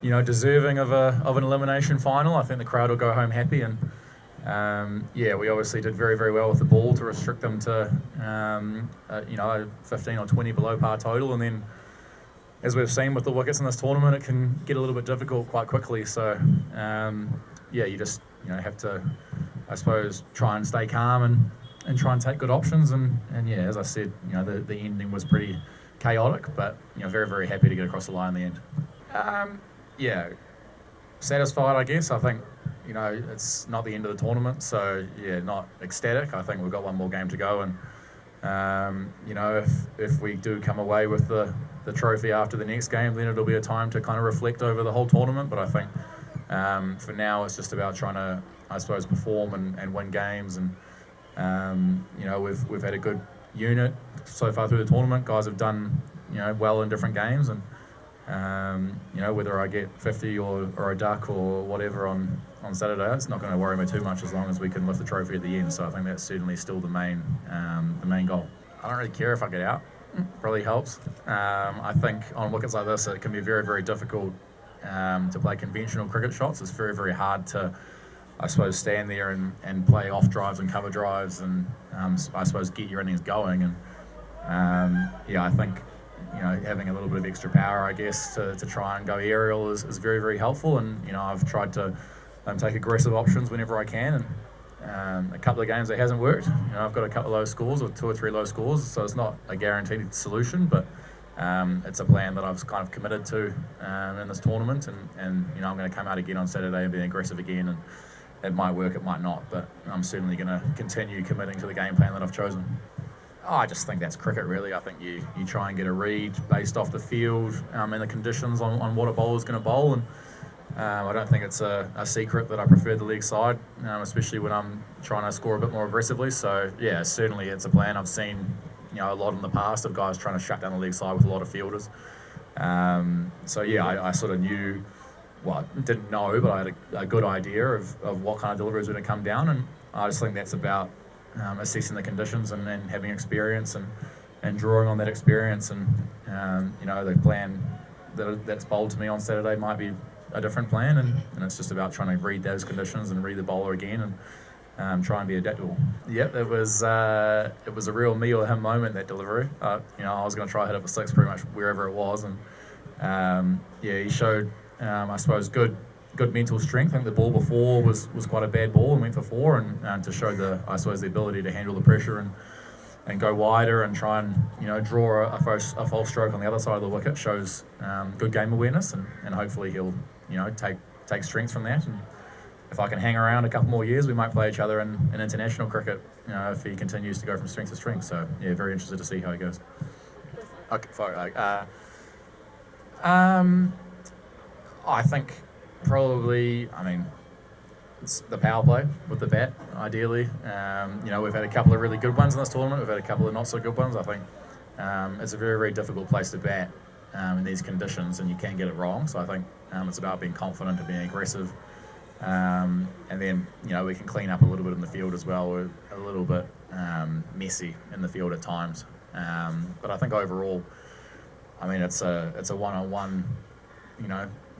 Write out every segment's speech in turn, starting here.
deserving of an elimination final. I think the crowd will go home happy, and we obviously did very, very well with the ball to restrict them to 15 or 20 below par total, and then as we've seen with the wickets in this tournament, it can get a little bit difficult quite quickly. So you just have to, I suppose, try and stay calm and try and take good options. And as I said, the ending was pretty chaotic, but very, very happy to get across the line in the end. Satisfied, I guess. I think it's not the end of the tournament, so not ecstatic. I think we've got one more game to go, and if we do come away with the trophy after the next game, then it'll be a time to kind of reflect over the whole tournament. But I think for now it's just about trying to, I suppose, perform and win games. And we've had a good unit so far through the tournament. Guys have done well in different games, and whether I get 50 or a duck or whatever on Saturday, it's not going to worry me too much as long as we can lift the trophy at the end. So I think that's certainly still the main goal. I don't really care if I get out. Probably helps. I think on wickets like this, it can be very, very difficult to play conventional cricket shots. It's very, very hard to, I suppose, stand there and play off drives and cover drives, and I suppose get your innings going. And I think having a little bit of extra power, I guess, to try and go aerial is very, very helpful. And I've tried to take aggressive options whenever I can. And a couple of games it hasn't worked. I've got a couple of low scores or 2 or 3 low scores, so it's not a guaranteed solution, but it's a plan that I've kind of committed to in this tournament, and I'm going to come out again on Saturday and be aggressive again, and it might work, it might not, but I'm certainly going to continue committing to the game plan that I've chosen. I just think that's cricket, really. I think you try and get a read based off the field and the conditions on what a bowler's going to bowl, and I don't think it's a secret that I prefer the leg side, especially when I'm trying to score a bit more aggressively. So certainly it's a plan. I've seen a lot in the past of guys trying to shut down the leg side with a lot of fielders. I sort of knew, well, didn't know, but I had a good idea of what kind of delivery was going to come down, and I just think that's about assessing the conditions and then having experience and drawing on that experience. And the plan that's bowled to me on Saturday might be a different plan, and it's just about trying to read those conditions and read the bowler again and try and be adaptable. Yep, it was a real me or him moment, that delivery. I was going to try hit it for 6 pretty much wherever it was, and he showed I suppose good mental strength. I think the ball before was quite a bad ball and went for 4, and to show the ability to handle the pressure and go wider and try and draw a false stroke on the other side of the wicket shows good game awareness, and hopefully he'll take strength from that. And if I can hang around a couple more years, we might play each other in international cricket, if he continues to go from strength to strength. So very interested to see how he goes. Okay, sorry. I think probably, it's the power play with the bat, ideally. We've had a couple of really good ones in this tournament. We've had a couple of not so good ones. I think it's a very, very difficult place to bat in these conditions, and you can get it wrong. So I think it's about being confident and being aggressive. And then, we can clean up a little bit in the field as well. We're a little bit messy in the field at times. But I think overall, it's a one-on-one,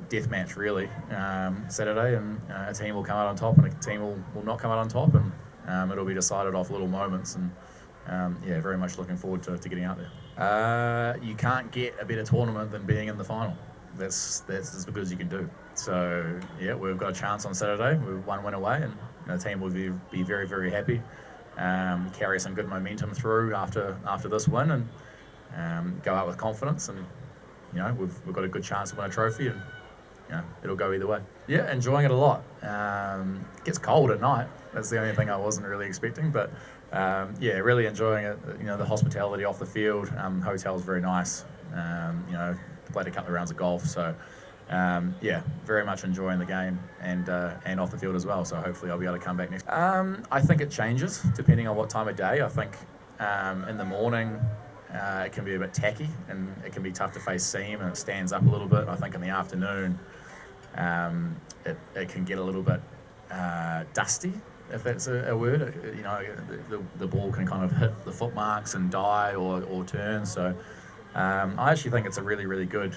death match, really, Saturday, and a team will come out on top and a team will not come out on top, and it'll be decided off little moments, and very much looking forward to getting out there. You can't get a better tournament than being in the final. That's as good as you can do. So we've got a chance on Saturday. We're 1 win away, and the team will be very, very happy, carry some good momentum through after this win, and go out with confidence, and we've got a good chance to win a trophy, and it'll go either way. Enjoying it a lot. It gets cold at night. That's the only thing I wasn't really expecting, but really enjoying it. The hospitality off the field. Hotel's very nice. Played a couple of rounds of golf, so very much enjoying the game and off the field as well. So hopefully I'll be able to come back next. I think it changes depending on what time of day. I think in the morning it can be a bit tacky and it can be tough to face seam, and it stands up a little bit. I think in the afternoon it can get a little bit dusty, if that's a word. The ball can kind of hit the foot marks and die or turn. So I actually think it's a really, really good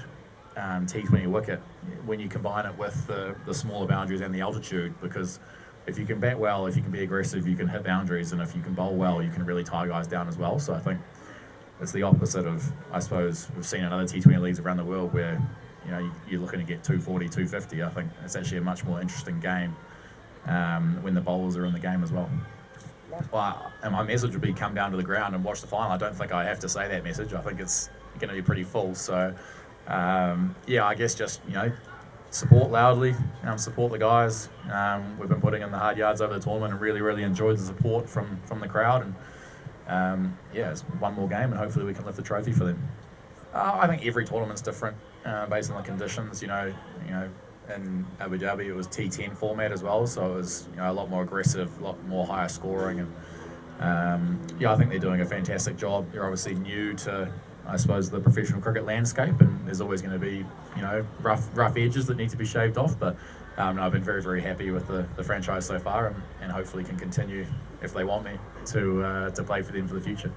T20 wicket when you combine it with the smaller boundaries and the altitude, because if you can bat well, if you can be aggressive, you can hit boundaries, and if you can bowl well, you can really tie guys down as well. So I think it's the opposite of, I suppose, we've seen in other T20 leagues around the world where, you know, you're looking to get 240, 250. I think it's actually a much more interesting game when the bowlers are in the game as well. Well, and my message would be come down to the ground and watch the final. I don't think I have to say that message. I think it's going to be pretty full. So, yeah, I guess just, you know, support loudly, support the guys. We've been putting in the hard yards over the tournament and really, really enjoyed the support from the crowd. And yeah, it's one more game and hopefully we can lift the trophy for them. I think every tournament's different based on the conditions. You know, in Abu Dhabi it was T10 format as well, so it was, you know, a lot more aggressive, a lot more higher scoring, and yeah, I think they're doing a fantastic job. They're obviously new to, I suppose, the professional cricket landscape, and there's always going to be, you know, rough edges that need to be shaved off. But no, I've been very, very happy with the franchise so far, and hopefully can continue if they want me to play for them for the future.